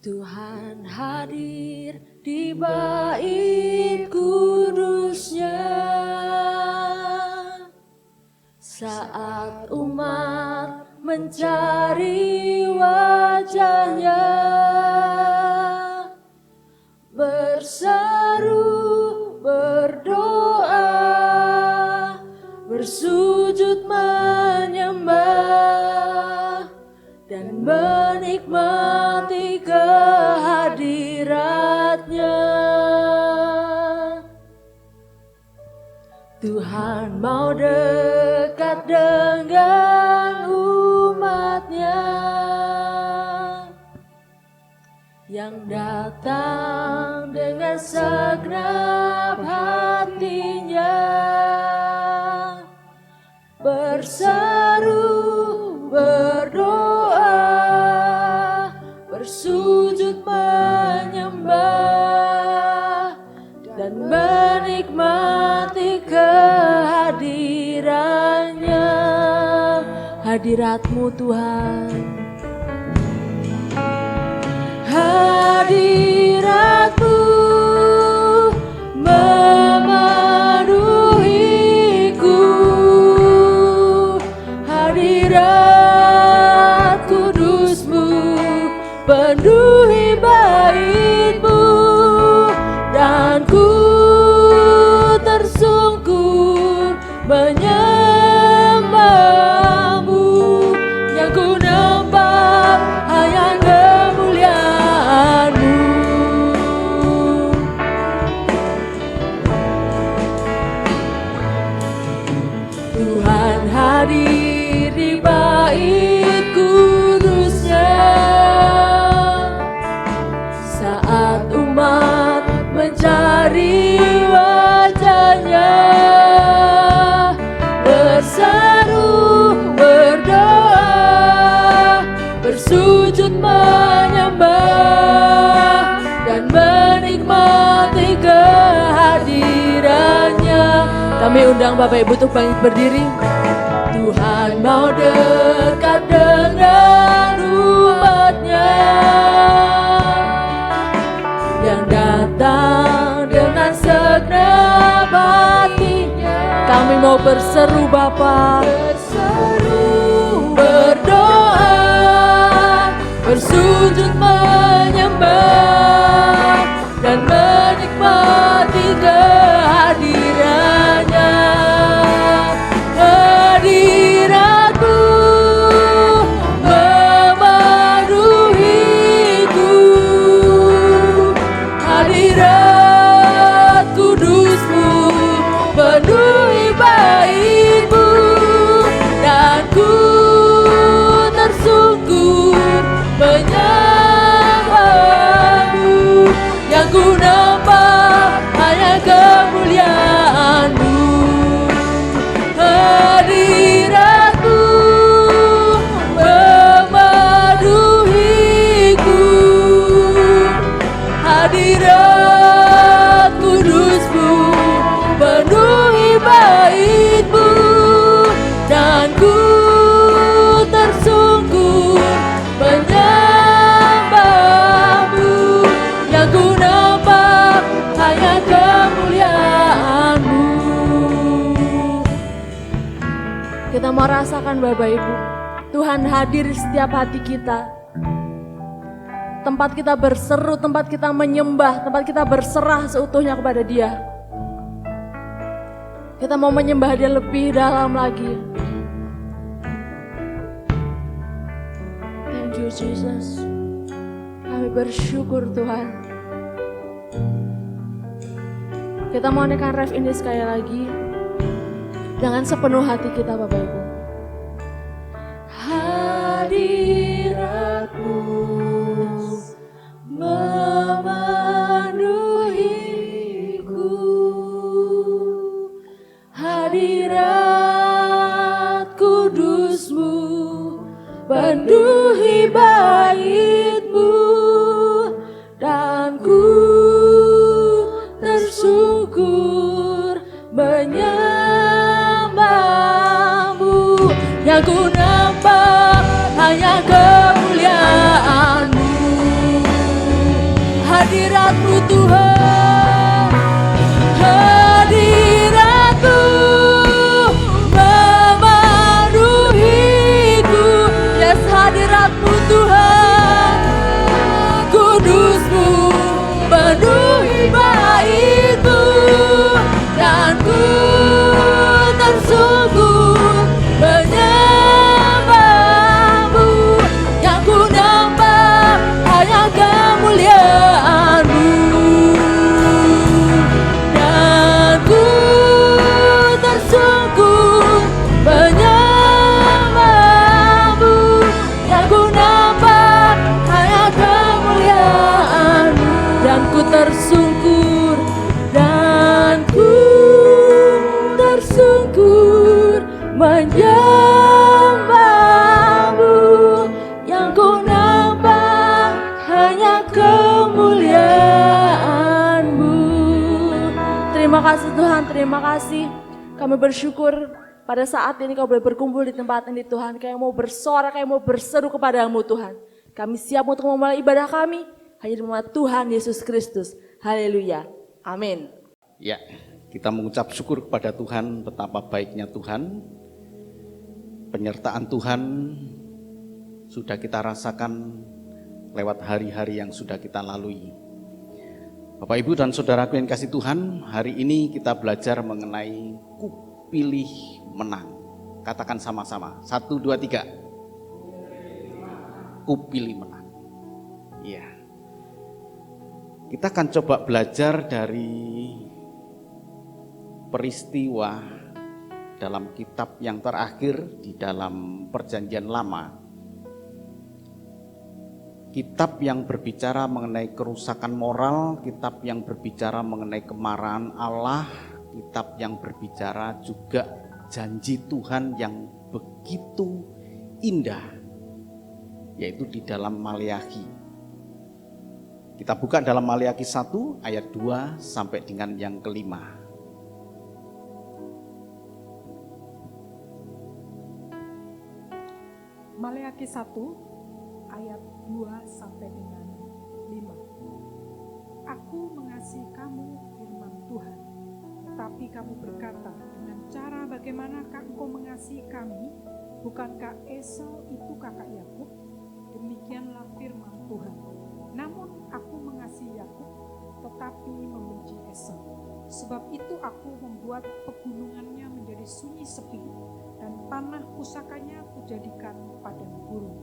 Tuhan hadir di bait kudusnya saat umat mencari wajahnya, berseru, berdoa, bersujud menyembah dan menikmati kehadiratnya. Tuhan mau dekat dengan umatnya yang datang dengan segenap hatinya, berseru, berdoa, bersujud menyembah dan menikmati kehadirannya. Hadirat-Mu Tuhan, hadirat-Mu memenuhiku, hadirat kudus-Mu penuhi bait-Mu, dan ku tersungkur menyembah-Mu, yang ku nampak hanya kemuliaan-Mu. Tuhan hadir di bait kudusnya saat umat mencari wajahnya, berseru, berdoa, bersujud menyembah dan menikmati kehadirannya. Kami undang Bapak Ibu untuk bangkit berdiri. Tuhan mau dekat dengan umatnya yang datang dengan segenap hatinya. Kami mau berseru Bapa, berseru, berdoa, bersujud menyembah dan menikmati kehadirannya. Hadirat-Mu memenuhiku, hadirat kudus-Mu penuhi bait-Mu, dan ku tersungkur menyembah-Mu, yang ku nampak hanya kemuliaan-Mu. Hadirat-Mu memenuhiku, hadirat kudus-Mu penuhi bait-Mu, dan ku tersungkur menyembah-Mu, yang ku nampak hanya kemuliaan-Mu. Kita mau rasakan Bapak Ibu, Tuhan hadir di setiap hati kita. Tempat kita berseru, tempat kita menyembah, tempat kita berserah seutuhnya kepada Dia. Kita mau menyembah Dia lebih dalam lagi. Thank you Jesus. Kami bersyukur Tuhan. Kita mau naikkan ref ini sekali lagi dengan sepenuh hati kita Bapak Ibu. Hadirat-Mu memenuhiku, hadirat kudus-Mu penuhi bait-Mu, dan ku tersungkur menyembah-Mu, Tuhan. Hadirat-Mu memenuhiku. Yes, hadirat-Mu Tuhan. Kudus-Mu penuhi baitku, dan ku tersungkur menyembah-Mu. Yang ku nampak hanya kemuliaan-Mu, dan ku tersungkur menyembah-Mu. Yang ku nampak hanya kemuliaan-Mu, dan ku tersungkur, dan ku tersungkur menyembah-Mu. Yang ku nampak hanya kemuliaan-Mu. Terima kasih Tuhan, terima kasih. Kami bersyukur pada saat ini Kau boleh berkumpul di tempat ini Tuhan. Kami mau bersorak, kami mau berseru kepada-Mu Tuhan. Kami siap untuk memulai ibadah kami hanya di nama Tuhan Yesus Kristus. Haleluya. Amin. Ya, kita mengucap syukur kepada Tuhan, betapa baiknya Tuhan. Penyertaan Tuhan sudah kita rasakan lewat hari-hari yang sudah kita lalui. Bapak, Ibu, dan saudaraku yang kasih Tuhan, hari ini kita belajar mengenai kupilih menang. Katakan sama-sama, 1, 2, 3. Kupilih menang. Iya. Kita akan coba belajar dari peristiwa dalam kitab yang terakhir di dalam Perjanjian Lama. Kitab yang berbicara mengenai kerusakan moral, kitab yang berbicara mengenai kemarahan Allah, kitab yang berbicara juga janji Tuhan yang begitu indah, yaitu di dalam Maleakhi. Kita buka dalam Maleakhi 1 ayat 2 sampai dengan yang kelima. Maleakhi 1 ayat 2 sampai dengan 5. Aku mengasihi kamu, firman Tuhan, tetapi kamu berkata, dengan cara bagaimanakah engkau mengasihi kami? Bukankah Esau itu kakak Yakub? Demikianlah firman Tuhan. Namun aku mengasihi Yakub, tetapi membenci Esau. Sebab itu aku membuat pegunungannya menjadi sunyi sepi, dan tanah pusakanya kujadikan padang gurun.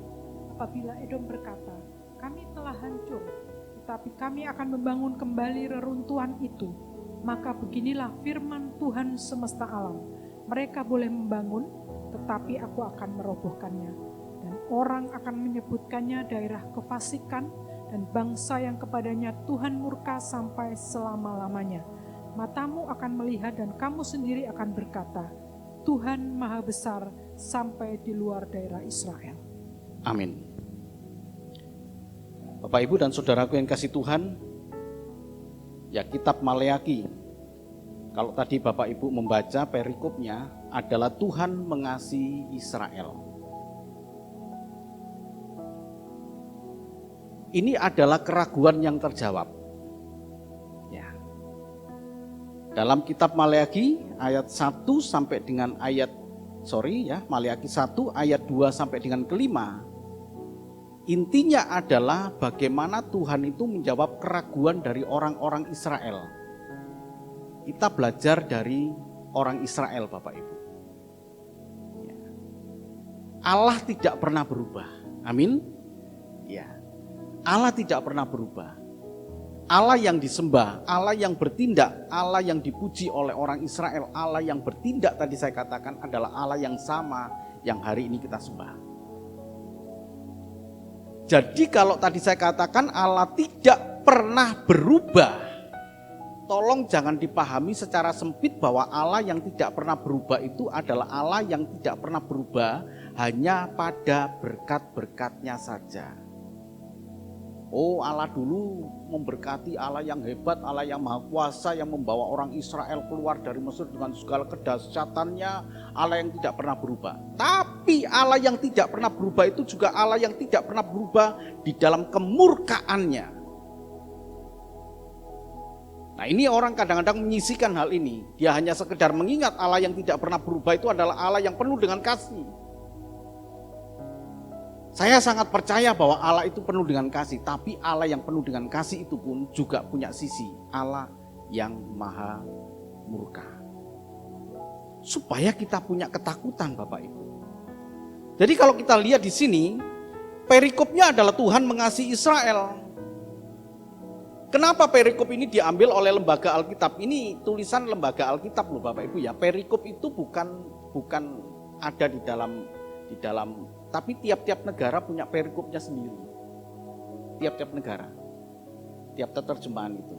Apabila Edom berkata, kami telah hancur, tetapi kami akan membangun kembali reruntuhan itu, maka beginilah firman Tuhan semesta alam. Mereka boleh membangun, tetapi aku akan merobohkannya. Dan orang akan menyebutkannya daerah kefasikan, dan bangsa yang kepadanya Tuhan murka sampai selama-lamanya. Matamu akan melihat dan kamu sendiri akan berkata, Tuhan Maha Besar sampai di luar daerah Israel. Amin. Bapak, Ibu, dan saudaraku yang kasih Tuhan, ya, kitab Maleakhi, kalau tadi Bapak Ibu membaca perikopnya adalah Tuhan mengasihi Israel. Ini adalah keraguan yang terjawab. Ya. Dalam kitab Maleakhi ayat 1 sampai dengan Maleakhi 1 ayat 2 sampai dengan kelima. Intinya adalah bagaimana Tuhan itu menjawab keraguan dari orang-orang Israel. Kita belajar dari orang Israel, Bapak Ibu. Ya. Allah tidak pernah berubah. Amin. Ya. Allah tidak pernah berubah. Allah yang disembah, Allah yang bertindak, Allah yang dipuji oleh orang Israel, Allah yang bertindak tadi saya katakan adalah Allah yang sama yang hari ini kita sembah. Jadi kalau tadi saya katakan Allah tidak pernah berubah, tolong jangan dipahami secara sempit bahwa Allah yang tidak pernah berubah itu adalah Allah yang tidak pernah berubah hanya pada berkat-berkatnya saja. Oh, Allah dulu memberkati, Allah yang hebat, Allah yang maha kuasa, yang membawa orang Israel keluar dari Mesir dengan segala kedahsyatannya, Allah yang tidak pernah berubah. Tapi Allah yang tidak pernah berubah itu juga Allah yang tidak pernah berubah di dalam kemurkaannya. Nah, ini orang kadang-kadang menyisihkan hal ini. Dia hanya sekedar mengingat Allah yang tidak pernah berubah itu adalah Allah yang penuh dengan kasih. Saya sangat percaya bahwa Allah itu penuh dengan kasih, tapi Allah yang penuh dengan kasih itu pun juga punya sisi Allah yang maha murka. Supaya kita punya ketakutan, Bapak Ibu. Jadi kalau kita lihat di sini, perikopnya adalah Tuhan mengasihi Israel. Kenapa perikop ini diambil oleh lembaga Alkitab? Ini tulisan lembaga Alkitab loh Bapak Ibu ya. Perikop itu bukan ada di dalam tapi tiap-tiap negara punya perikopnya sendiri. Tiap-tiap negara. Tiap terjemahan itu.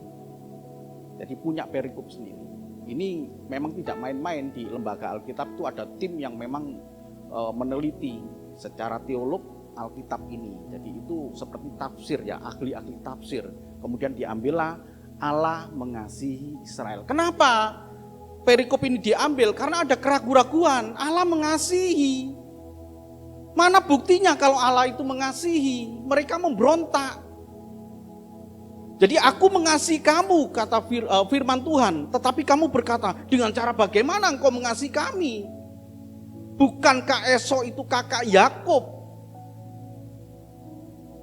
Jadi punya perikop sendiri. Ini memang tidak main-main, di lembaga Alkitab itu ada tim yang memang meneliti secara teolog Alkitab ini. Jadi itu seperti tafsir ya, ahli-ahli tafsir. Kemudian diambillah Allah mengasihi Israel. Kenapa perikop ini diambil? Karena ada keraguan-raguan. Allah mengasihi. Mana buktinya kalau Allah itu mengasihi? Mereka memberontak. Jadi aku mengasihi kamu, kata firman Tuhan. Tetapi kamu berkata, dengan cara bagaimana engkau mengasihi kami? Bukankah Esau itu kakak Yakub?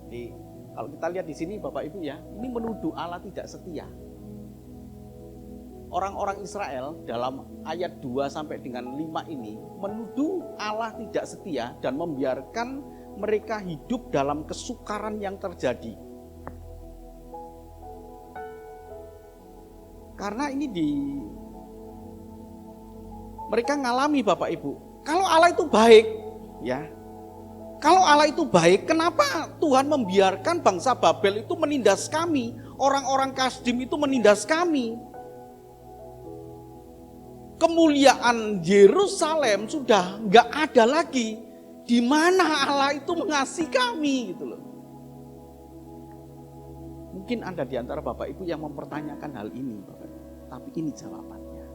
Jadi kalau kita lihat di sini Bapak Ibu ya, ini menuduh Allah tidak setia. Orang-orang Israel dalam ayat 2 sampai dengan 5 ini menuduh Allah tidak setia dan membiarkan mereka hidup dalam kesukaran yang terjadi. Karena ini mereka ngalami Bapak Ibu. Kalau Allah itu baik, ya. Kalau Allah itu baik, kenapa Tuhan membiarkan bangsa Babel itu menindas kami? Orang-orang Kasdim itu menindas kami. Kemuliaan Yerusalem sudah nggak ada lagi. Di mana Allah itu mengasihi kami gitu loh. Mungkin Anda di antara Bapak Ibu yang mempertanyakan hal ini, Bapak Ibu. Tapi ini jawabannya.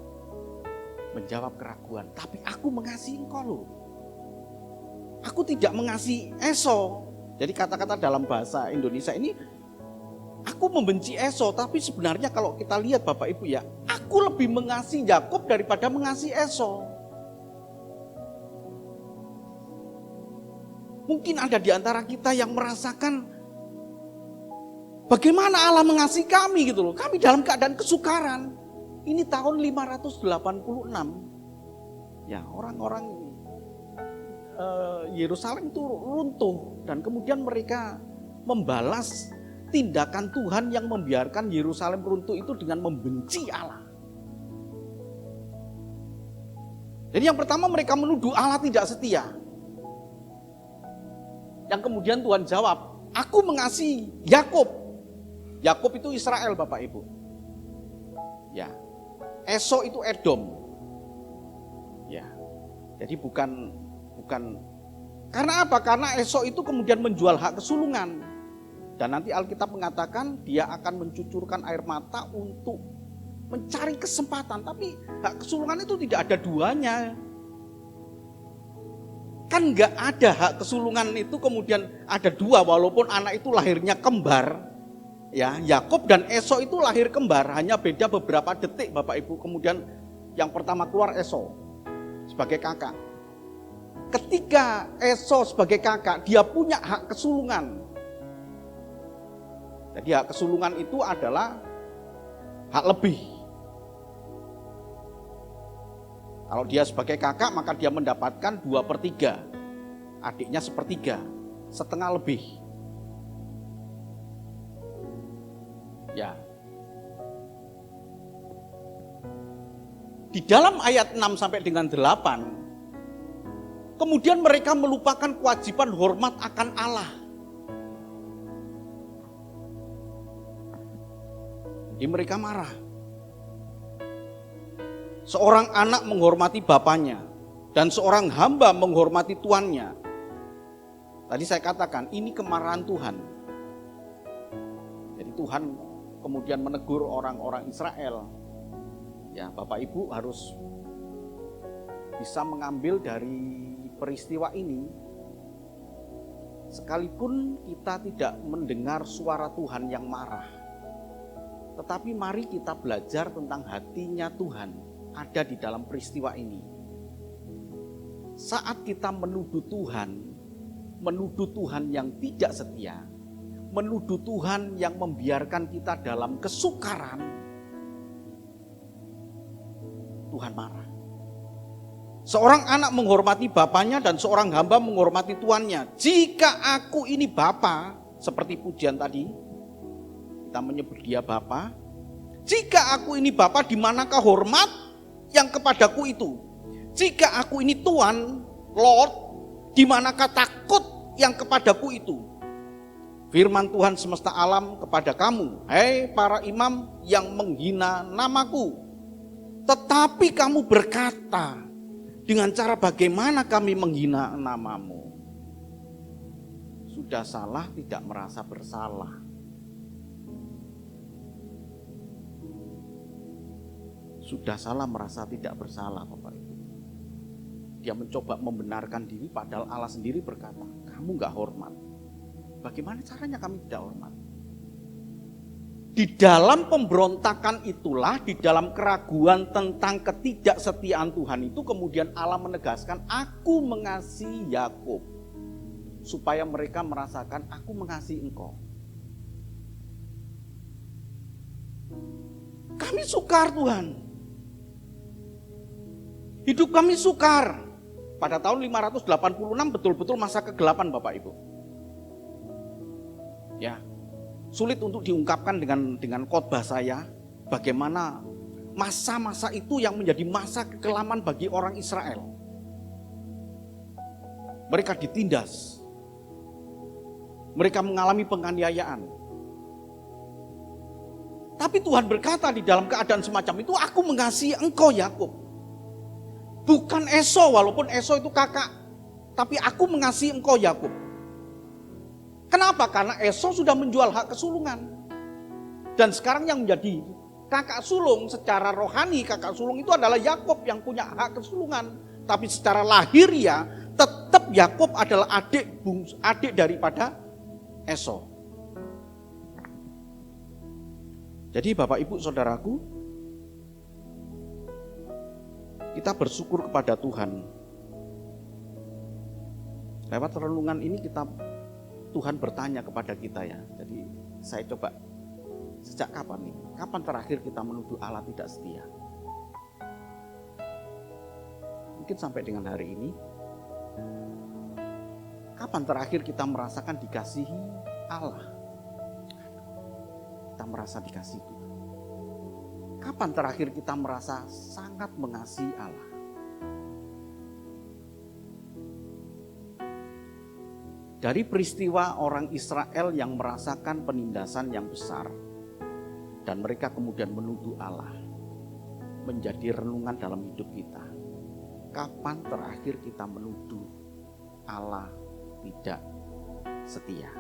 Menjawab keraguan, tapi aku mengasihi engkau loh. Aku tidak mengasihi Esau. Jadi kata-kata dalam bahasa Indonesia ini, aku membenci Esau, tapi sebenarnya kalau kita lihat Bapak Ibu ya, aku lebih mengasihi Yakub daripada mengasihi Esau. Mungkin ada di antara kita yang merasakan bagaimana Allah mengasihi kami gitu loh. Kami dalam keadaan kesukaran. Ini tahun 586. Ya, orang-orang Yerusalem itu runtuh dan kemudian mereka membalas tindakan Tuhan yang membiarkan Yerusalem runtuh itu dengan membenci Allah. Jadi yang pertama mereka menuduh Allah tidak setia. Yang kemudian Tuhan jawab, aku mengasihi Yakub. Yakub itu Israel Bapak Ibu. Ya. Esau itu Edom. Ya. Jadi bukan karena apa? Karena Esau itu kemudian menjual hak kesulungan. Dan nanti Alkitab mengatakan dia akan mencucurkan air mata untuk mencari kesempatan. Tapi hak kesulungan itu tidak ada duanya. Kan gak ada hak kesulungan itu kemudian ada dua walaupun anak itu lahirnya kembar. Ya, Yakub dan Esau itu lahir kembar, hanya beda beberapa detik Bapak Ibu. Kemudian yang pertama keluar Esau sebagai kakak. Ketika Esau sebagai kakak, dia punya hak kesulungan. Jadi hak kesulungan itu adalah hak lebih. Kalau dia sebagai kakak, maka dia mendapatkan 2/3. Adiknya 1/3, setengah lebih. Ya. Di dalam ayat 6 sampai dengan 8, kemudian mereka melupakan kewajiban hormat akan Allah. Jadi mereka marah. Seorang anak menghormati bapaknya dan seorang hamba menghormati tuannya. Tadi saya katakan ini kemarahan Tuhan. Jadi Tuhan kemudian menegur orang-orang Israel. Ya, Bapak Ibu harus bisa mengambil dari peristiwa ini. Sekalipun kita tidak mendengar suara Tuhan yang marah. Tetapi mari kita belajar tentang hatinya Tuhan ada di dalam peristiwa ini. Saat kita menuduh Tuhan yang tidak setia, menuduh Tuhan yang membiarkan kita dalam kesukaran, Tuhan marah. Seorang anak menghormati bapaknya dan seorang hamba menghormati tuannya. Jika aku ini bapa, seperti pujian tadi, kita menyebut dia bapa. Jika aku ini bapa, di manakah hormat yang kepadaku itu? Jika aku ini tuan, Lord, di manakah takut yang kepadaku itu? Firman Tuhan semesta alam kepada kamu, hei para imam yang menghina namaku. Tetapi kamu berkata, dengan cara bagaimana kami menghina namamu? Sudah salah tidak merasa bersalah. Sudah salah merasa tidak bersalah, Bapak Ibu. Dia mencoba membenarkan diri padahal Allah sendiri berkata, kamu gak hormat. Bagaimana caranya kami tidak hormat? Di dalam pemberontakan itulah, di dalam keraguan tentang ketidaksetiaan Tuhan itu, kemudian Allah menegaskan, aku mengasihi Yakub, supaya mereka merasakan aku mengasihi engkau. Kami sukar Tuhan. Hidup kami sukar. Pada tahun 586 betul-betul masa kegelapan Bapak Ibu. Ya. Sulit untuk diungkapkan dengan khotbah saya bagaimana masa-masa itu yang menjadi masa kekelaman bagi orang Israel. Mereka ditindas. Mereka mengalami penganiayaan. Tapi Tuhan berkata di dalam keadaan semacam itu, aku mengasihi engkau Yakub. Bukan Esau, walaupun Esau itu kakak, tapi aku mengasihi engkau Yakub. Kenapa? Karena Esau sudah menjual hak kesulungan. Dan sekarang yang menjadi kakak sulung secara rohani, kakak sulung itu adalah Yakub yang punya hak kesulungan. Tapi secara lahiriah tetap Yakub adalah adik daripada Esau. Jadi Bapak Ibu Saudaraku, kita bersyukur kepada Tuhan. Lewat renungan ini Tuhan bertanya kepada kita ya. Jadi saya coba, sejak kapan nih? Kapan terakhir kita menuduh Allah tidak setia? Mungkin sampai dengan hari ini. Kapan terakhir kita merasakan dikasihi Allah? Kita merasa dikasihi Tuhan. Kapan terakhir kita merasa sangat mengasihi Allah? Dari peristiwa orang Israel yang merasakan penindasan yang besar dan mereka kemudian menuduh Allah, menjadi renungan dalam hidup kita. Kapan terakhir kita menuduh Allah tidak setia?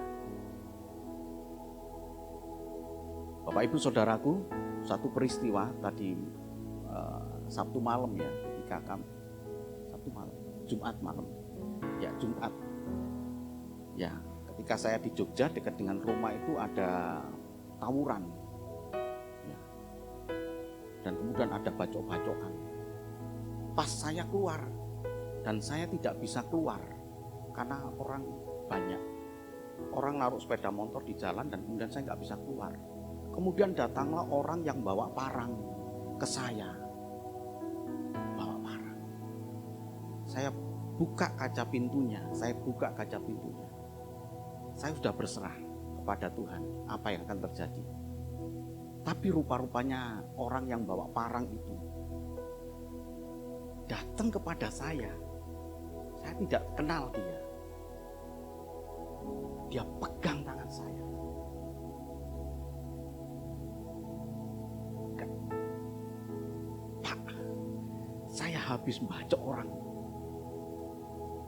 Bapak Ibu Saudaraku, satu peristiwa tadi Sabtu malam ya, ketika Jumat malam. Ya, Jumat. Ya, ketika saya di Jogja dekat dengan rumah itu ada tawuran. Ya. Dan kemudian ada bacok-bacokan. Pas saya keluar dan saya tidak bisa keluar karena orang banyak. Orang naruh sepeda motor di jalan dan kemudian saya nggak bisa keluar. Kemudian datanglah orang yang bawa parang ke saya. Bawa parang. Saya buka kaca pintunya. Saya sudah berserah kepada Tuhan apa yang akan terjadi. Tapi rupa-rupanya orang yang bawa parang itu datang kepada saya. Saya tidak kenal dia. Dia pegang tangan saya. Pak, saya habis membacok orang.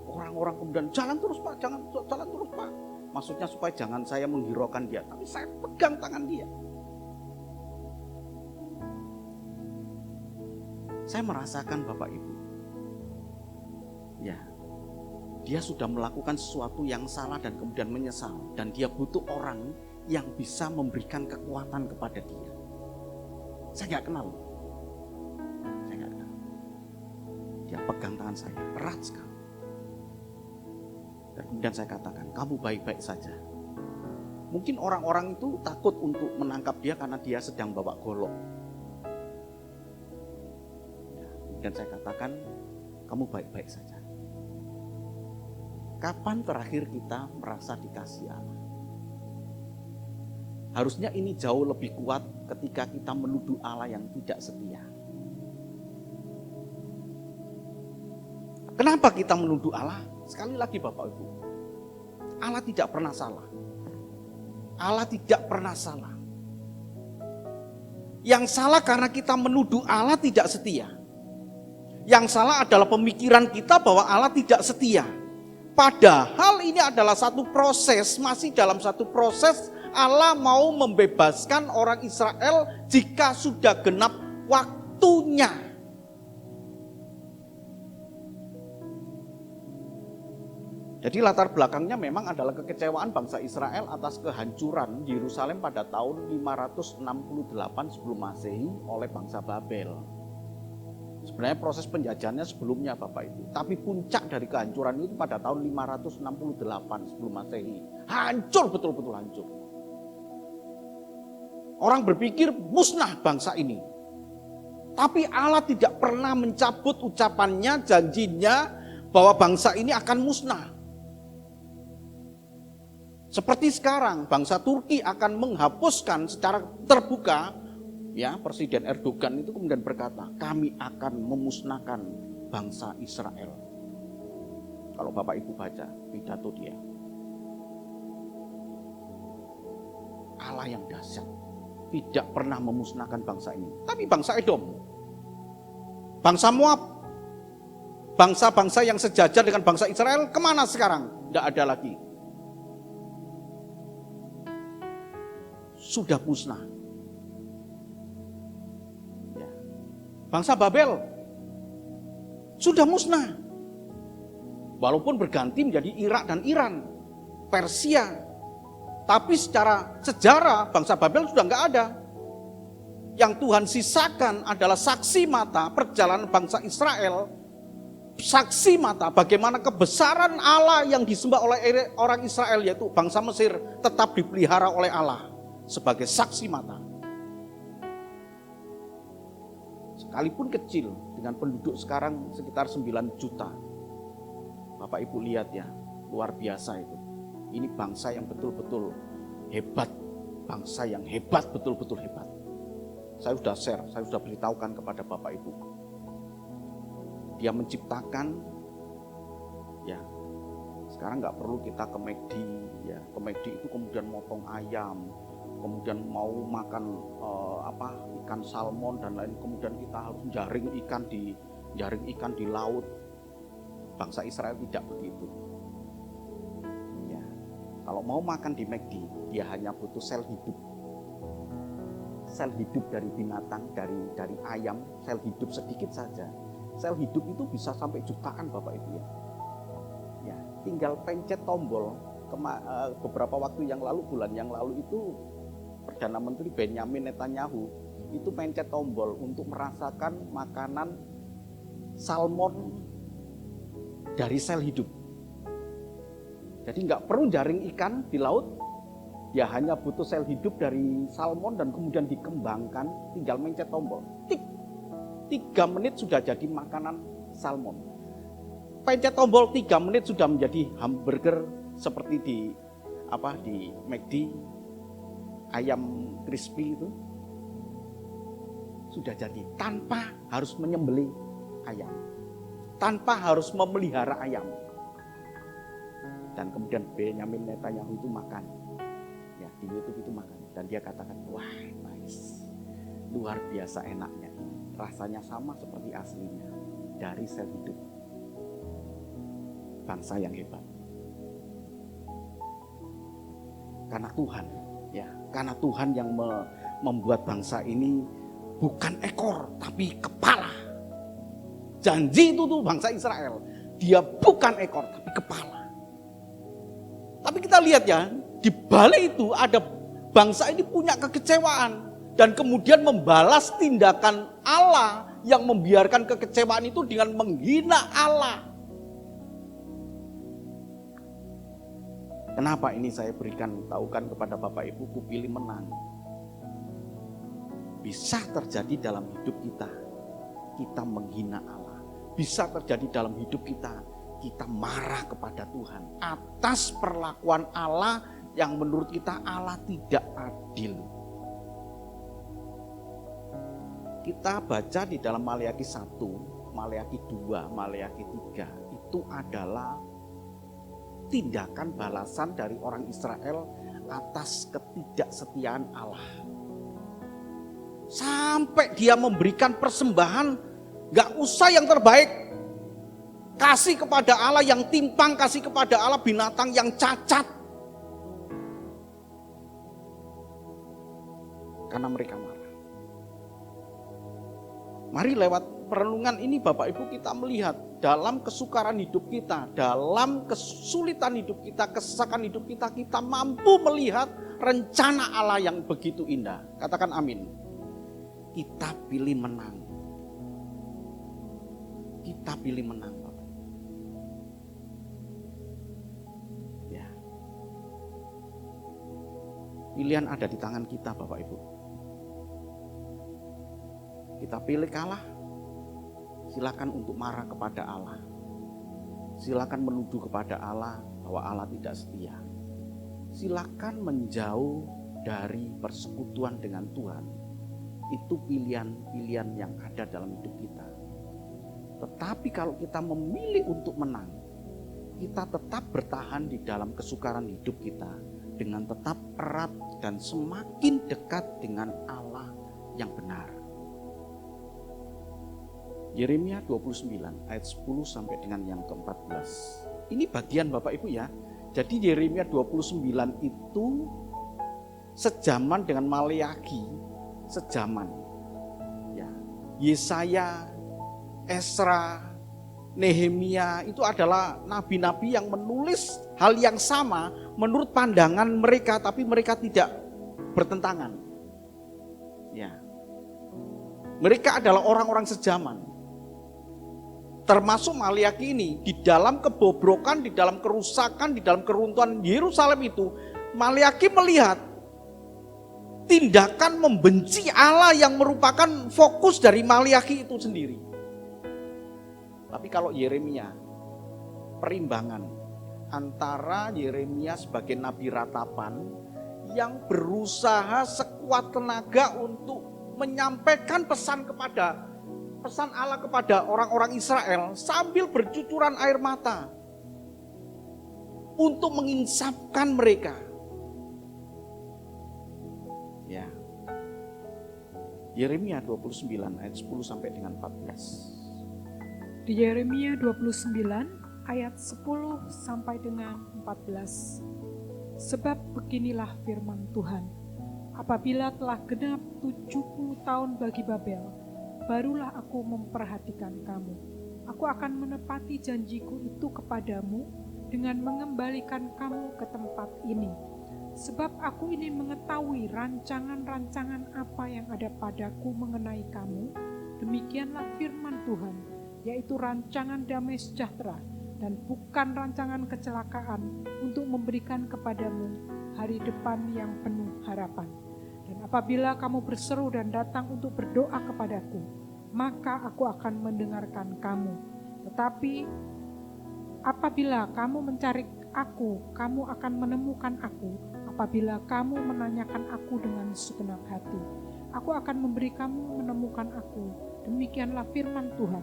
Orang-orang kemudian jalan terus Pak, jalan terus Pak. Maksudnya supaya jangan saya menghiraukan dia, tapi saya pegang tangan dia. Saya merasakan Bapak Ibu, ya, dia sudah melakukan sesuatu yang salah dan kemudian menyesal. Dan dia butuh orang yang bisa memberikan kekuatan kepada dia. Saya nggak kenal. Saya nggak kenal. Dia pegang tangan saya erat sekali. Dan kemudian saya katakan, kamu baik-baik saja. Mungkin orang-orang itu takut untuk menangkap dia karena dia sedang bawa golok. Ya, kemudian saya katakan, kamu baik-baik saja. Kapan terakhir kita merasa dikasihi Allah? Harusnya ini jauh lebih kuat ketika kita menuduh Allah yang tidak setia. Kenapa kita menuduh Allah? Sekali lagi Bapak Ibu, Allah tidak pernah salah. Allah tidak pernah salah. Yang salah karena kita menuduh Allah tidak setia. Yang salah adalah pemikiran kita bahwa Allah tidak setia. Padahal ini adalah satu proses, masih dalam satu proses Allah mau membebaskan orang Israel jika sudah genap waktunya. Jadi latar belakangnya memang adalah kekecewaan bangsa Israel atas kehancuran Yerusalem pada tahun 568 sebelum Masehi oleh bangsa Babel. Sebenarnya proses penjajahannya sebelumnya Bapak Ibu. Tapi puncak dari kehancuran itu pada tahun 568 sebelum Masehi. Hancur, betul-betul hancur. Orang berpikir musnah bangsa ini. Tapi Allah tidak pernah mencabut ucapannya, janjinya bahwa bangsa ini akan musnah. Seperti sekarang bangsa Turki akan menghapuskan secara terbuka, ya Presiden Erdogan itu kemudian berkata, kami akan memusnahkan bangsa Israel. Kalau Bapak Ibu baca pidato dia. Allah yang dahsyat tidak pernah memusnahkan bangsa ini. Tapi bangsa Edom, bangsa Moab, bangsa-bangsa yang sejajar dengan bangsa Israel kemana sekarang? Tidak ada lagi. Sudah musnah. Ya. Bangsa Babel sudah musnah. Walaupun berganti menjadi Irak dan Iran, Persia. Tapi secara sejarah bangsa Babel sudah nggak ada. Yang Tuhan sisakan adalah saksi mata perjalanan bangsa Israel. Saksi mata bagaimana kebesaran Allah yang disembah oleh orang Israel, yaitu bangsa Mesir, tetap dipelihara oleh Allah sebagai saksi mata. Sekalipun kecil dengan penduduk sekarang sekitar 9 juta. Bapak Ibu lihat ya, luar biasa itu. Ini bangsa yang betul-betul hebat. Bangsa yang hebat, betul-betul hebat. Saya sudah share, saya sudah beritahukan kepada Bapak Ibu. Dia menciptakan, ya sekarang nggak perlu kita ke McD, ya ke McD itu kemudian motong ayam, kemudian mau makan ikan salmon dan lain, kemudian kita harus jaring ikan di laut. Bangsa Israel tidak begitu. Ya, kalau mau makan di McD, dia hanya butuh sel hidup. Sel hidup dari binatang, dari ayam, sel hidup sedikit saja. Sel hidup itu bisa sampai jutaan Bapak Ibu ya. Ya, tinggal pencet tombol. Beberapa waktu yang lalu, bulan yang lalu itu Perdana Menteri Benjamin Netanyahu itu pencet tombol untuk merasakan makanan salmon dari sel hidup. Jadi nggak perlu jaring ikan di laut, dia hanya butuh sel hidup dari salmon dan kemudian dikembangkan, tinggal mencet tombol. Tik, 3 menit sudah jadi makanan salmon. Pencet tombol 3 menit sudah menjadi hamburger seperti di McD, ayam crispy itu sudah jadi tanpa harus menyembelih ayam, tanpa harus memelihara ayam. Dan kemudian Benjamin Netanyahu itu makan, ya di YouTube itu makan, dan dia katakan, wah nice, luar biasa enaknya, rasanya sama seperti aslinya dari sel hidup. Bangsa yang hebat. Karena Tuhan, ya, karena Tuhan yang membuat bangsa ini bukan ekor tapi kepala. Janji itu tuh bangsa Israel, dia bukan ekor tapi kepala. Tapi kita lihat ya, di balik itu ada bangsa ini punya kekecewaan. dan kemudian membalas tindakan Allah yang membiarkan kekecewaan itu dengan menghina Allah. Kenapa ini saya tahukan kepada Bapak Ibu, ku pilih menang. Bisa terjadi dalam hidup kita, kita menghina Allah. Bisa terjadi dalam hidup kita, kita marah kepada Tuhan atas perlakuan Allah yang menurut kita Allah tidak adil. Kita baca di dalam Maleakhi 1, Maleakhi 2, Maleakhi 3, itu adalah tindakan balasan dari orang Israel atas ketidaksetiaan Allah. Sampai dia memberikan persembahan, gak usah yang terbaik, kasih kepada Allah yang timpang, kasih kepada Allah binatang yang cacat. Karena mereka marah. Mari lewat perenungan ini Bapak Ibu kita melihat dalam kesukaran hidup kita, dalam kesulitan hidup kita, kesesakan hidup kita, kita mampu melihat rencana Allah yang begitu indah. Katakan amin. Kita pilih menang. Kita pilih menang, Bapak. Ya. Pilihan ada di tangan kita, Bapak Ibu. Kita pilih kalah. Silakan untuk marah kepada Allah. Silakan menuduh kepada Allah bahwa Allah tidak setia. Silakan menjauh dari persekutuan dengan Tuhan. Itu pilihan-pilihan yang ada dalam hidup kita. Tetapi kalau kita memilih untuk menang, kita tetap bertahan di dalam kesukaran hidup kita dengan tetap erat dan semakin dekat dengan Allah yang benar. Yeremia 29 ayat 10 sampai dengan yang ke-14. Ini bagian Bapak Ibu ya. Jadi Yeremia 29 itu sejaman dengan Maleakhi, sejaman. Ya. Yesaya, Esra, Nehemia itu adalah nabi-nabi yang menulis hal yang sama menurut pandangan mereka, tapi mereka tidak bertentangan. Ya. Mereka adalah orang-orang sejaman. Termasuk Maleakhi ini, di dalam kebobrokan, di dalam kerusakan, di dalam keruntuhan Yerusalem itu, Maleakhi melihat tindakan membenci Allah yang merupakan fokus dari Maleakhi itu sendiri. Tapi kalau Yeremia, perimbangan antara Yeremia sebagai nabi ratapan yang berusaha sekuat tenaga untuk menyampaikan pesan Allah kepada orang-orang Israel sambil bercucuran air mata untuk menginsafkan mereka. Ya. Yeremia 29 ayat 10 sampai dengan 14. Di Yeremia 29 ayat 10 sampai dengan 14. Sebab beginilah firman Tuhan. Apabila telah genap 70 tahun bagi Babel, barulah aku memperhatikan kamu. Aku akan menepati janjiku itu kepadamu dengan mengembalikan kamu ke tempat ini. Sebab aku ini mengetahui rancangan-rancangan apa yang ada padaku mengenai kamu. Demikianlah firman Tuhan, yaitu rancangan damai sejahtera dan bukan rancangan kecelakaan, untuk memberikan kepadamu hari depan yang penuh harapan. Dan apabila kamu berseru dan datang untuk berdoa kepadaku, maka aku akan mendengarkan kamu. Tetapi apabila kamu mencari aku, kamu akan menemukan aku. Apabila kamu menanyakan aku dengan segenap hati, aku akan memberi kamu menemukan aku. Demikianlah firman Tuhan.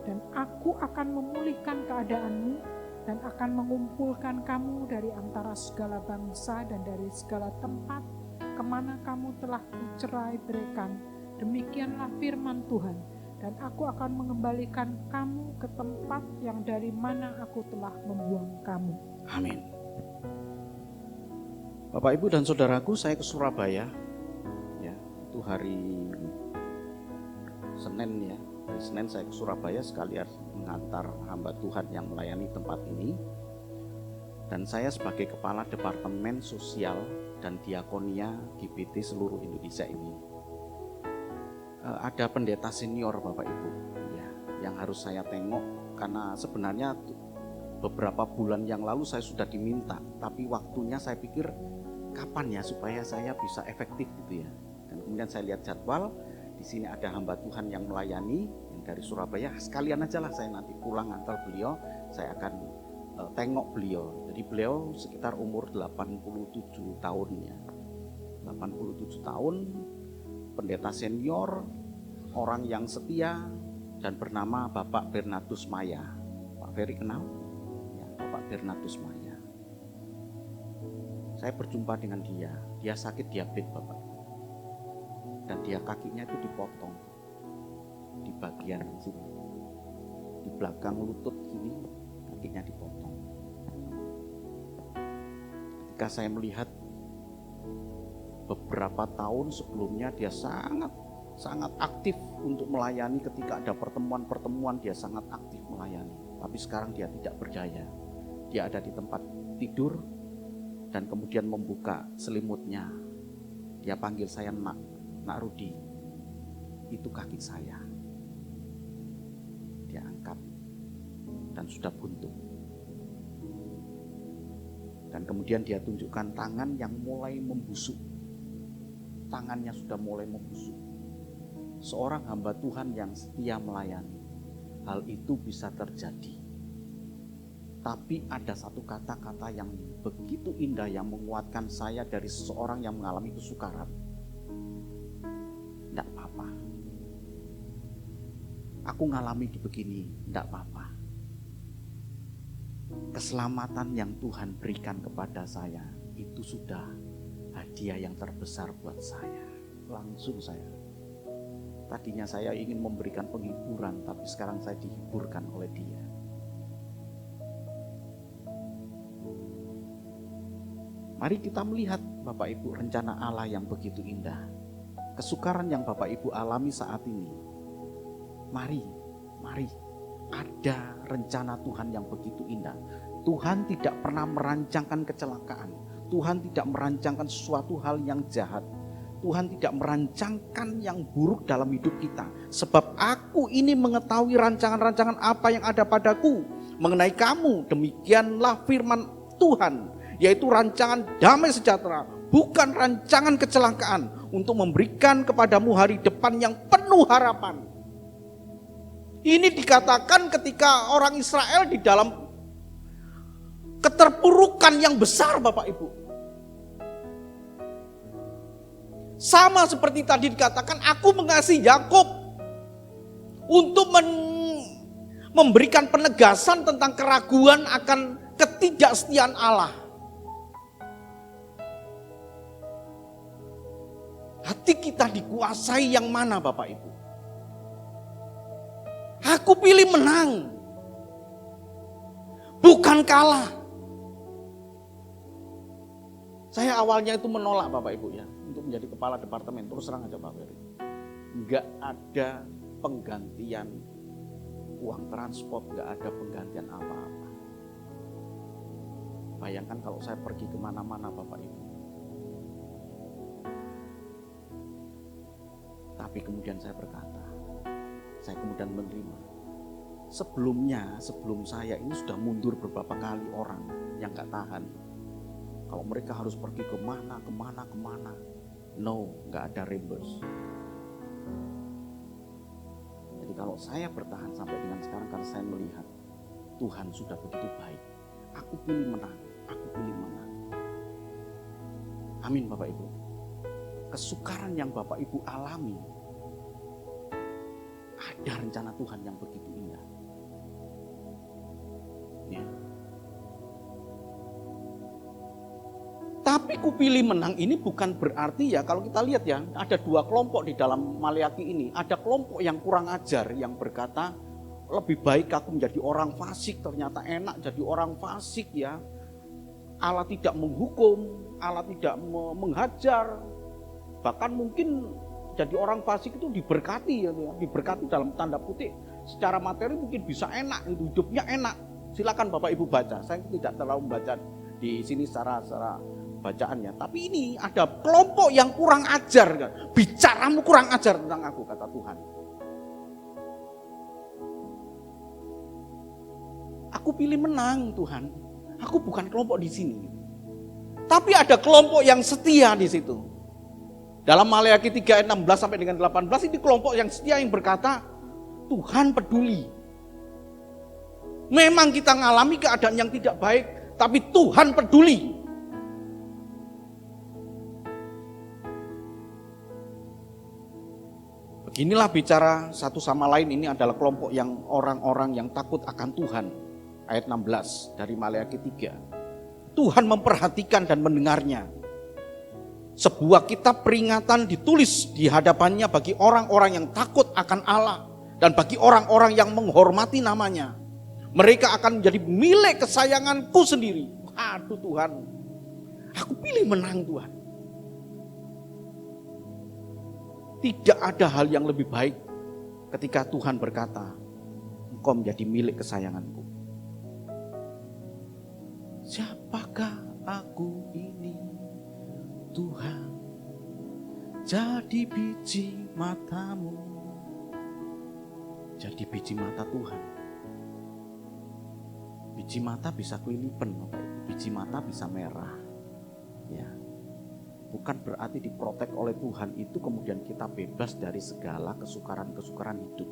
Dan aku akan memulihkan keadaanmu dan akan mengumpulkan kamu dari antara segala bangsa dan dari segala tempat kemana kamu telah kucerai beraikan. Demikianlah firman Tuhan. Dan aku akan mengembalikan kamu ke tempat yang dari mana aku telah membuang kamu. Amin. Bapak, Ibu, dan Saudaraku, saya ke Surabaya. Ya, itu hari Senin ya. Hari Senin saya ke Surabaya sekalian mengantar hamba Tuhan yang melayani tempat ini. Dan saya sebagai Kepala Departemen Sosial dan Diakonia GBT seluruh Indonesia ini. ada pendeta senior Bapak Ibu ya, yang harus saya tengok, karena sebenarnya beberapa bulan yang lalu saya sudah diminta, tapi waktunya saya pikir kapan ya supaya saya bisa efektif gitu ya. Dan kemudian saya lihat jadwal, di sini ada hamba Tuhan yang melayani yang dari Surabaya, sekalian aja lah saya nanti pulang antar beliau, saya akan tengok beliau. Jadi beliau sekitar umur 87 tahun ya. 87 tahun, pendeta senior, orang yang setia, dan bernama Bapak Bernardus Maya. Pak Ferry kenal? Ya, Bapak Bernardus Maya. Saya berjumpa dengan dia sakit diabetes Bapak. Dan dia kakinya itu dipotong di bagian sini, di belakang lutut sini kakinya dipotong. Ketika saya melihat beberapa tahun sebelumnya dia sangat aktif untuk melayani, ketika ada pertemuan-pertemuan dia sangat aktif melayani. Tapi sekarang dia tidak berdaya. Dia ada di tempat tidur dan kemudian membuka selimutnya. Dia panggil saya Nak Rudi, itu kaki saya. Dia angkat dan sudah buntu. Dan kemudian dia tunjukkan tangan yang mulai membusuk. Tangannya sudah mulai membusuk. Seorang hamba Tuhan yang setia melayani, hal itu bisa terjadi. Tapi ada satu kata-kata yang begitu indah yang menguatkan saya dari seseorang yang mengalami kesukaran. Tidak apa-apa. Aku ngalami begini, tidak apa-apa. Keselamatan yang Tuhan berikan kepada saya, itu sudah hadiah yang terbesar buat saya. Langsung tadinya saya ingin memberikan penghiburan, tapi sekarang saya dihiburkan oleh dia. Mari kita melihat Bapak Ibu rencana Allah yang begitu indah. Kesukaran yang Bapak Ibu alami saat ini. Mari ada rencana Tuhan yang begitu indah. Tuhan tidak pernah merancangkan kecelakaan. Tuhan tidak merancangkan sesuatu hal yang jahat. Tuhan tidak merancangkan yang buruk dalam hidup kita. Sebab aku ini mengetahui rancangan-rancangan apa yang ada padaku mengenai kamu. Demikianlah firman Tuhan, yaitu rancangan damai sejahtera, bukan rancangan kecelakaan, untuk memberikan kepadamu hari depan yang penuh harapan. Ini dikatakan ketika orang Israel di dalam keterpurukan yang besar Bapak Ibu. Sama seperti tadi dikatakan, aku mengasihi Yakub untuk memberikan penegasan tentang keraguan akan ketidaksetiaan Allah. Hati kita dikuasai yang mana Bapak Ibu? Aku pilih menang, bukan kalah. Saya awalnya itu menolak Bapak Ibu ya, untuk menjadi kepala departemen. Terus terang aja Pak Ferry, enggak ada penggantian uang transport, enggak ada penggantian apa-apa. Bayangkan kalau saya pergi kemana-mana Bapak Ibu. Tapi kemudian saya berkata, saya kemudian menerima. Sebelum saya ini sudah mundur beberapa kali orang yang gak tahan. Kalau mereka harus pergi kemana. No, gak ada reimburse. Jadi kalau saya bertahan sampai dengan sekarang, karena saya melihat Tuhan sudah begitu baik. Aku pilih menang. Amin Bapak Ibu. Kesukaran yang Bapak Ibu alami, ada rencana Tuhan yang begitu indah. Ya. Tapi kupilih menang ini bukan berarti ya, kalau kita lihat ya, ada dua kelompok di dalam Maleakhi ini. Ada kelompok yang kurang ajar yang berkata, lebih baik aku menjadi orang fasik, ternyata enak jadi orang fasik ya. Allah tidak menghukum, Allah tidak menghajar. Bahkan mungkin jadi orang fasik itu diberkati ya, diberkati dalam tanda kutip. Secara materi mungkin bisa enak, hidupnya enak. Silakan Bapak Ibu baca. Saya tidak terlalu membaca di sini secara bacaannya. Tapi ini ada kelompok yang kurang ajar. Bicaramu kurang ajar tentang aku, kata Tuhan. Aku pilih menang Tuhan. Aku bukan kelompok di sini. Tapi ada kelompok yang setia di situ. Dalam Maleakhi 3 ayat 16 sampai dengan 18 ini kelompok yang setia yang berkata, Tuhan peduli. Memang kita mengalami keadaan yang tidak baik, tapi Tuhan peduli. Beginilah bicara satu sama lain, ini adalah kelompok yang orang-orang yang takut akan Tuhan. Ayat 16 dari Maleakhi 3. Tuhan memperhatikan dan mendengarnya. Sebuah kitab peringatan ditulis di hadapannya bagi orang-orang yang takut akan Allah dan bagi orang-orang yang menghormati namanya. Mereka akan menjadi milik kesayanganku sendiri. Aduh Tuhan, aku pilih menang Tuhan. Tidak ada hal yang lebih baik ketika Tuhan berkata, engkau menjadi milik kesayanganku. Siapakah aku ini Tuhan, jadi biji matamu, jadi biji mata Tuhan. Biji mata bisa kelilipan, biji mata bisa merah. Ya, bukan berarti diprotek oleh Tuhan itu kemudian kita bebas dari segala kesukaran-kesukaran hidup.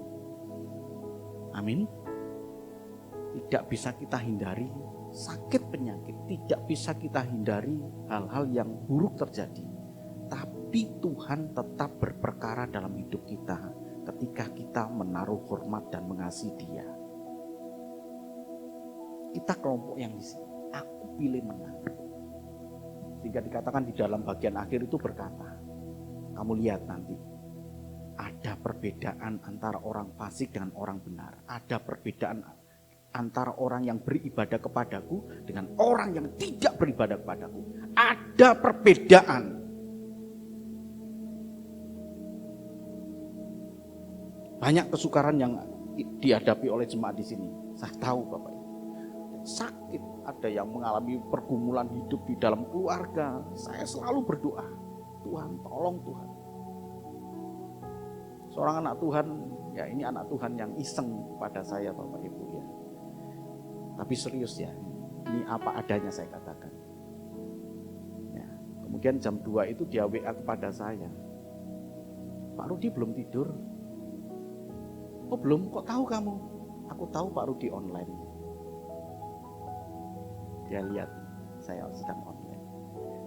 Amin. Tidak bisa kita hindari sakit penyakit, tidak bisa kita hindari hal-hal yang buruk terjadi. Tapi Tuhan tetap berperkara dalam hidup kita ketika kita menaruh hormat dan mengasihi Dia. Kita kelompok yang di sini, aku pilih menang. Sehingga dikatakan di dalam bagian akhir itu berkata, kamu lihat nanti, ada perbedaan antara orang fasik dengan orang benar. Ada perbedaan antara orang yang beribadah kepadaku dengan orang yang tidak beribadah kepadaku. Ada perbedaan. Banyak kesukaran yang dihadapi oleh jemaat di sini. Saya tahu Bapak Ibu. Sakit, ada yang mengalami pergumulan hidup di dalam keluarga. Saya selalu berdoa, Tuhan tolong Tuhan. Seorang anak Tuhan, ya ini anak Tuhan yang iseng kepada saya Bapak Ibu ya. Tapi serius ya, ini apa adanya saya katakan. Ya, kemudian jam 2 itu dia WA kepada saya. Pak Rudi belum tidur. Oh belum, kok tahu kamu? Aku tahu Pak Rudi online. Dia lihat saya sedang online.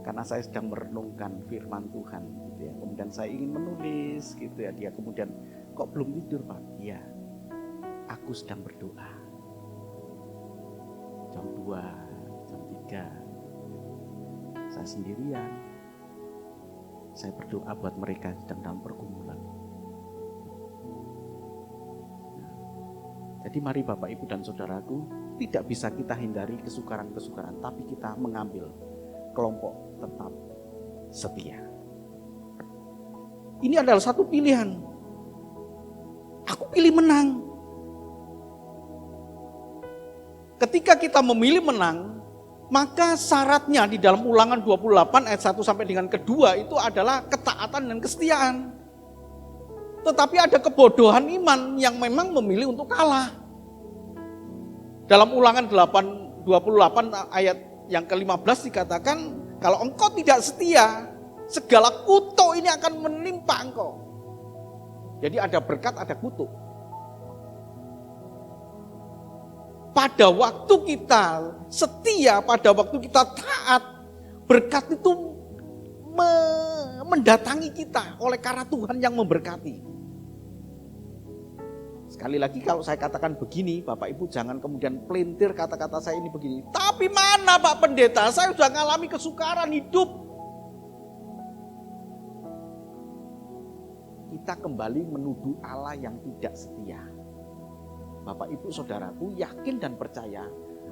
Karena saya sedang merenungkan firman Tuhan gitu ya. Kemudian saya ingin menulis gitu ya. Dia kemudian, kok belum tidur Pak? Iya, aku sedang berdoa. Jam 2, jam 3, saya sendirian. Saya berdoa buat mereka yang sedang dalam pergumulan. Nah, jadi mari Bapak Ibu dan Saudaraku, tidak bisa kita hindari kesukaran-kesukaran, tapi kita mengambil kelompok tetap setia. Ini adalah satu pilihan. Aku pilih menang. Ketika kita memilih menang, maka syaratnya di dalam Ulangan 28 ayat 1 sampai dengan kedua itu adalah ketaatan dan kesetiaan. Tetapi ada kebodohan iman yang memang memilih untuk kalah. Dalam Ulangan 28 ayat yang ke-15 dikatakan, kalau engkau tidak setia, segala kutuk ini akan menimpa engkau. Jadi ada berkat, ada kutuk. Pada waktu kita setia, pada waktu kita taat, berkat itu mendatangi kita oleh karena Tuhan yang memberkati. Sekali lagi kalau saya katakan begini, Bapak Ibu jangan kemudian pelintir kata-kata saya ini begini. Tapi mana Pak Pendeta, saya sudah mengalami kesukaran hidup. Kita kembali menuduh Allah yang tidak setia. Bapak Ibu Saudaraku yakin dan percaya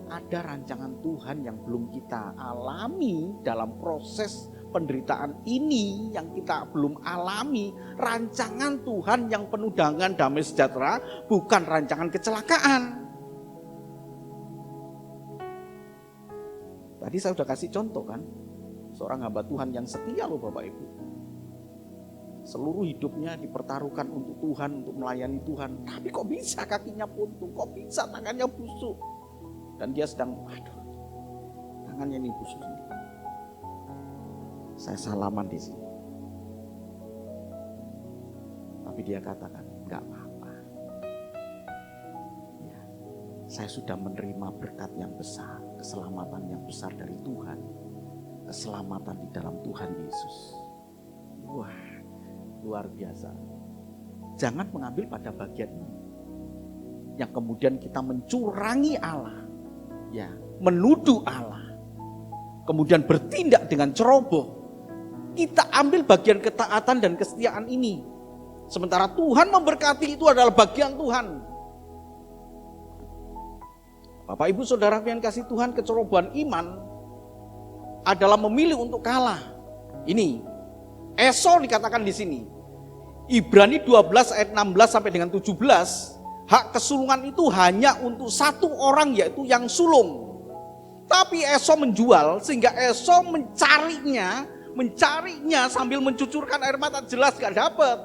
ada rancangan Tuhan yang belum kita alami dalam proses penderitaan ini yang kita belum alami. Rancangan Tuhan yang penuh dengan damai sejahtera, bukan rancangan kecelakaan. Tadi saya sudah kasih contoh kan, Seorang hamba Tuhan yang setia loh Bapak Ibu. Seluruh hidupnya dipertaruhkan untuk Tuhan, untuk melayani Tuhan. Tapi kok bisa kakinya buntung, kok bisa tangannya busuk. Dan dia sedang, waduh, tangannya ini busuk. Saya salaman di sini. Tapi dia katakan, enggak apa-apa. Ya, saya sudah menerima berkat yang besar, keselamatan yang besar dari Tuhan. Keselamatan di dalam Tuhan Yesus. Wah, luar biasa. Jangan mengambil pada bagian ini yang kemudian kita mencurangi Allah, ya, menuduh Allah, kemudian bertindak dengan ceroboh. Kita ambil bagian ketaatan dan kesetiaan ini, sementara Tuhan memberkati itu adalah bagian Tuhan. Bapak Ibu Saudara yang kasih Tuhan, kecerobohan iman adalah memilih untuk kalah. Ini Esau dikatakan di sini. Ibrani 12 ayat 16 sampai dengan 17, hak kesulungan itu hanya untuk satu orang, yaitu yang sulung. Tapi Esau menjual, sehingga Esau mencarinya sambil mencucurkan air mata, jelas gak dapat.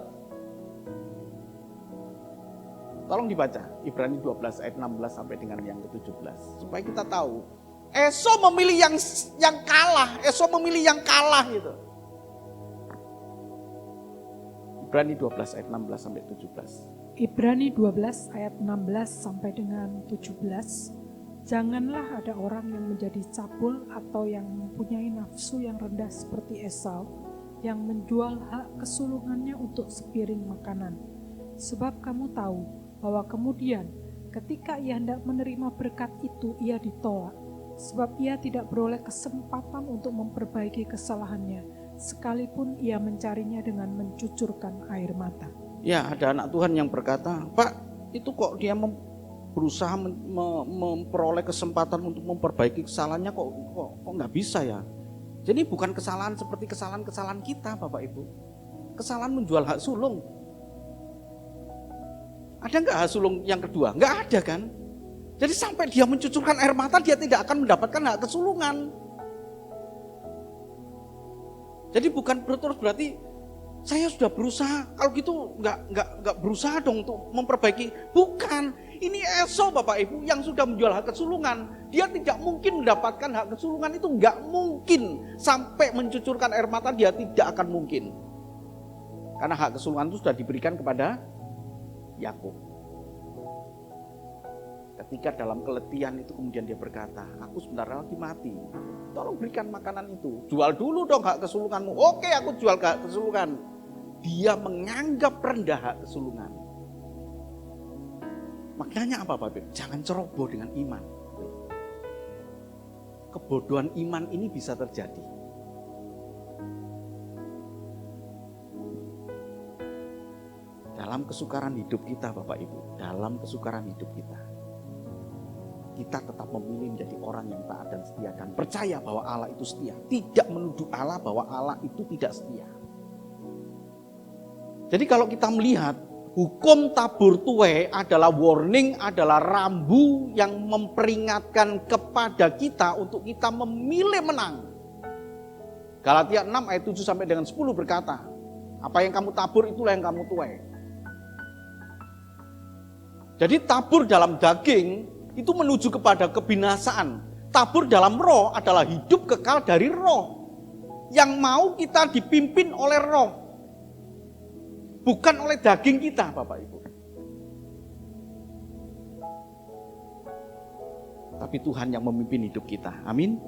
Tolong dibaca Ibrani 12 ayat 16 sampai dengan yang ke-17 supaya kita tahu. Esau memilih yang kalah, Esau memilih yang kalah gitu. Ibrani 12 ayat 16 sampai 17. Ibrani 12 ayat 16 sampai dengan 17. Janganlah ada orang yang menjadi cabul atau yang mempunyai nafsu yang rendah seperti Esau, yang menjual hak kesulungannya untuk sepiring makanan. Sebab kamu tahu bahwa kemudian ketika ia hendak menerima berkat itu, ia ditolak. Sebab ia tidak beroleh kesempatan untuk memperbaiki kesalahannya, sekalipun ia mencarinya dengan mencucurkan air mata. Ya, ada anak Tuhan yang berkata, Pak, itu kok dia berusaha memperoleh kesempatan untuk memperbaiki kesalahannya, kok nggak bisa ya? Jadi bukan kesalahan seperti kesalahan-kesalahan kita, Bapak Ibu. Kesalahan menjual hak sulung. Ada nggak hak sulung yang kedua? Nggak ada kan? Jadi sampai dia mencucurkan air mata, dia tidak akan mendapatkan hak kesulungan. Jadi bukan terus berarti saya sudah berusaha, kalau gitu nggak berusaha dong untuk memperbaiki. Bukan, ini Esau Bapak Ibu yang sudah menjual hak kesulungan. Dia tidak mungkin mendapatkan hak kesulungan, itu nggak mungkin. Sampai mencucurkan air mata dia tidak akan mungkin. Karena hak kesulungan itu sudah diberikan kepada Yakub. Ketika dalam keletihan itu kemudian dia berkata, aku sebenarnya lagi mati, tolong berikan makanan itu. Jual dulu dong hak kesulunganmu. Oke, aku jual hak kesulungan. Dia menganggap rendah hak kesulungan. Makanya apa Bapak? Jangan ceroboh dengan iman. Kebodohan iman ini bisa terjadi. Dalam kesukaran hidup kita Bapak Ibu, dalam kesukaran hidup kita tetap memilih menjadi orang yang taat dan setia dan percaya bahwa Allah itu setia. Tidak menuduh Allah bahwa Allah itu tidak setia. Jadi kalau kita melihat hukum tabur tuai adalah warning, adalah rambu yang memperingatkan kepada kita untuk kita memilih menang. Galatia 6 ayat 7 sampai dengan 10 berkata, apa yang kamu tabur itulah yang kamu tuai. Jadi tabur dalam daging itu menuju kepada kebinasaan. Tabur dalam roh adalah hidup kekal dari roh. Yang mau kita dipimpin oleh roh. Bukan oleh daging kita Bapak Ibu. Tapi Tuhan yang memimpin hidup kita. Amin.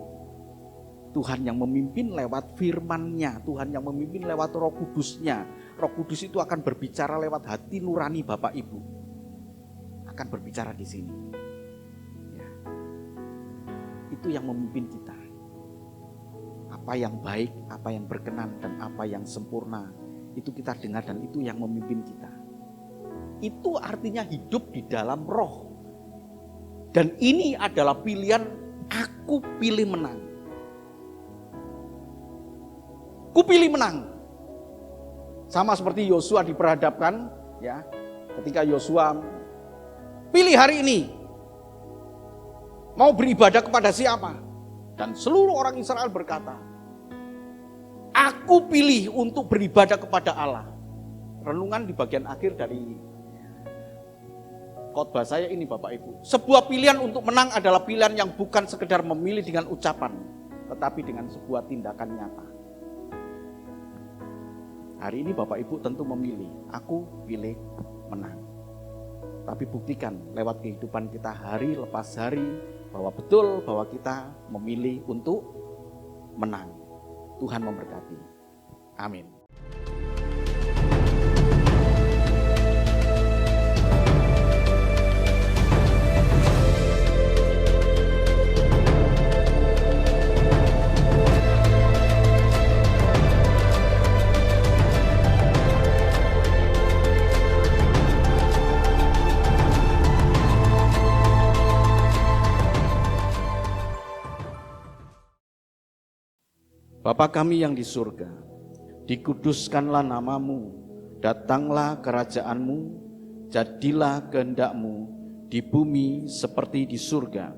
Tuhan yang memimpin lewat firman-Nya. Tuhan yang memimpin lewat Roh Kudus-Nya. Roh Kudus itu akan berbicara lewat hati nurani Bapak Ibu. Akan berbicara di sini. Itu yang memimpin kita. Apa yang baik, apa yang berkenan, dan apa yang sempurna, itu kita dengar dan itu yang memimpin kita. Itu artinya hidup di dalam roh. Dan ini adalah pilihan, aku pilih menang. Ku pilih menang. Sama seperti Yosua diperhadapkan, ya. Ketika Yosua pilih hari ini mau beribadah kepada siapa? Dan seluruh orang Israel berkata, Aku pilih untuk beribadah kepada Allah. Renungan di bagian akhir dari khotbah saya ini Bapak Ibu. Sebuah pilihan untuk menang adalah pilihan yang bukan sekedar memilih dengan ucapan, tetapi dengan sebuah tindakan nyata. Hari ini Bapak Ibu tentu memilih, aku pilih menang. Tapi buktikan lewat kehidupan kita hari lepas hari bahwa betul bahwa kita memilih untuk menang. Tuhan memberkati. Amin. Bapa kami yang di surga, dikuduskanlah namamu, datanglah kerajaanmu, jadilah kehendak-Mu di bumi seperti di surga.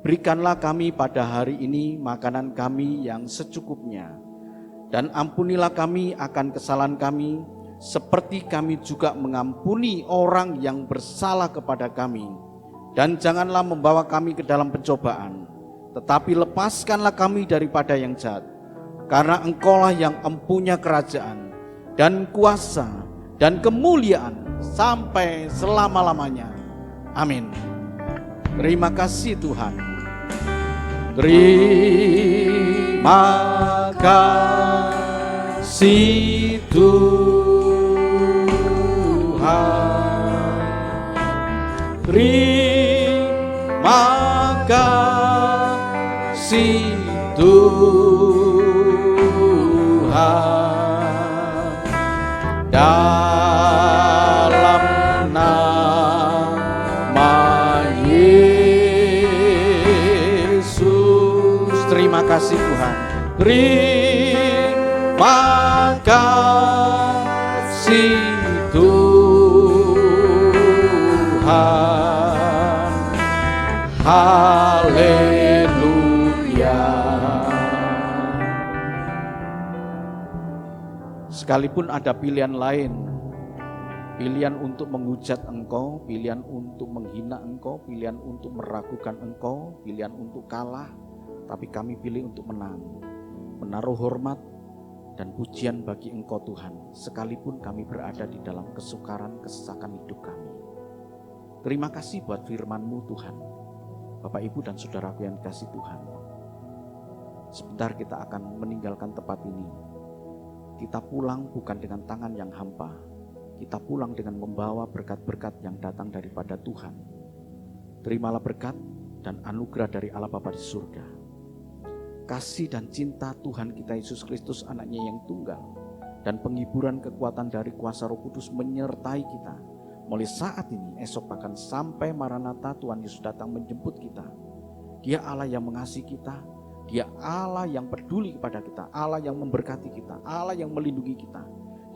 Berikanlah kami pada hari ini makanan kami yang secukupnya, dan ampunilah kami akan kesalahan kami, seperti kami juga mengampuni orang yang bersalah kepada kami. Dan janganlah membawa kami ke dalam pencobaan, tetapi lepaskanlah kami daripada yang jahat. Karena Engkaulah yang empunya kerajaan dan kuasa dan kemuliaan sampai selama-lamanya. Amin. Terima kasih Tuhan. Terima kasih Tuhan. Terima kasih Tuhan. Dalam nama Yesus. Terima kasih Tuhan. Terima kasih Tuhan. Haleluya. Sekalipun ada pilihan lain, pilihan untuk menghujat Engkau, pilihan untuk menghina Engkau, pilihan untuk meragukan Engkau, pilihan untuk kalah, tapi kami pilih untuk menang, menaruh hormat dan pujian bagi Engkau Tuhan, sekalipun kami berada di dalam kesukaran, kesesakan hidup kami. Terima kasih buat firman-Mu Tuhan. Bapak Ibu dan saudaraku yang dikasihi Tuhan, sebentar kita akan meninggalkan tempat ini. Kita pulang bukan dengan tangan yang hampa. Kita pulang dengan membawa berkat-berkat yang datang daripada Tuhan. Terimalah berkat dan anugerah dari Allah Bapa di surga. Kasih dan cinta Tuhan kita Yesus Kristus anaknya yang tunggal, dan penghiburan kekuatan dari kuasa Roh Kudus menyertai kita. Mulai saat ini, esok bahkan sampai Maranatha Tuhan Yesus datang menjemput kita. Dia Allah yang mengasihi kita. Dia Allah yang peduli kepada kita, Allah yang memberkati kita, Allah yang melindungi kita.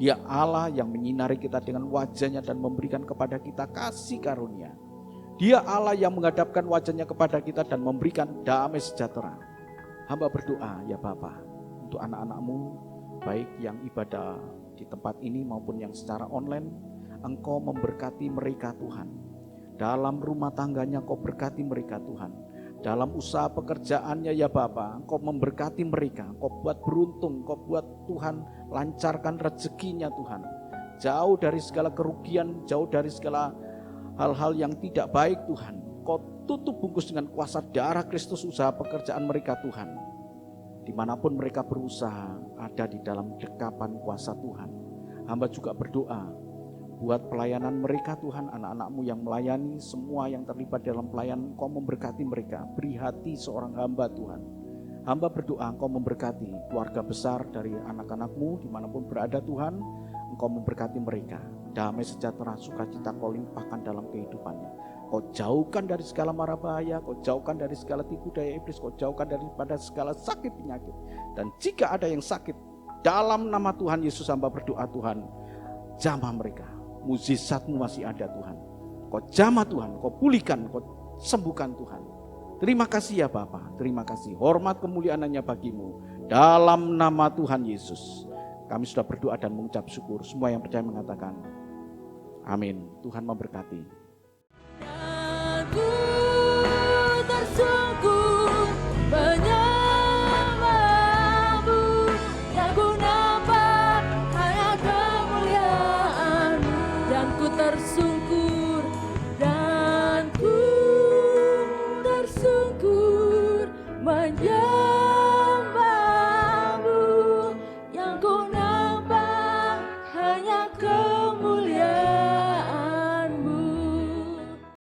Dia Allah yang menyinari kita dengan wajahnya dan memberikan kepada kita kasih karunia. Dia Allah yang menghadapkan wajahnya kepada kita dan memberikan damai sejahtera. Hamba berdoa ya Bapa, untuk anak-anak-Mu, baik yang ibadah di tempat ini maupun yang secara online, Engkau memberkati mereka Tuhan. Dalam rumah tangganya Engkau berkati mereka Tuhan. Dalam usaha pekerjaannya ya Bapa, Engkau memberkati mereka, Engkau buat beruntung, Engkau buat Tuhan lancarkan rezekinya Tuhan. Jauh dari segala kerugian, jauh dari segala hal-hal yang tidak baik Tuhan. Engkau tutup bungkus dengan kuasa darah Kristus usaha pekerjaan mereka Tuhan. Dimanapun mereka berusaha, ada di dalam dekapan kuasa Tuhan. Hamba juga berdoa buat pelayanan mereka Tuhan, anak-anak-Mu yang melayani, semua yang terlibat dalam pelayanan, Engkau memberkati mereka. Beri hati seorang hamba Tuhan. Hamba berdoa Engkau memberkati keluarga besar dari anak-anak-Mu dimanapun berada Tuhan. Engkau memberkati mereka. Damai sejahtera, sukacita Kau limpahkan dalam kehidupannya. Kau jauhkan dari segala mara bahaya, Kau jauhkan dari segala tipu daya iblis, Kau jauhkan daripada segala sakit penyakit. Dan jika ada yang sakit, dalam nama Tuhan Yesus hamba berdoa Tuhan, jamah mereka. Mujizat-Mu masih ada Tuhan. Kau jamah Tuhan, Kau pulihkan, Kau sembuhkan Tuhan. Terima kasih ya Bapa, terima kasih. Hormat kemuliaan hanya bagi-Mu. Dalam nama Tuhan Yesus, kami sudah berdoa dan mengucap syukur. Semua yang percaya mengatakan, amin. Tuhan memberkati.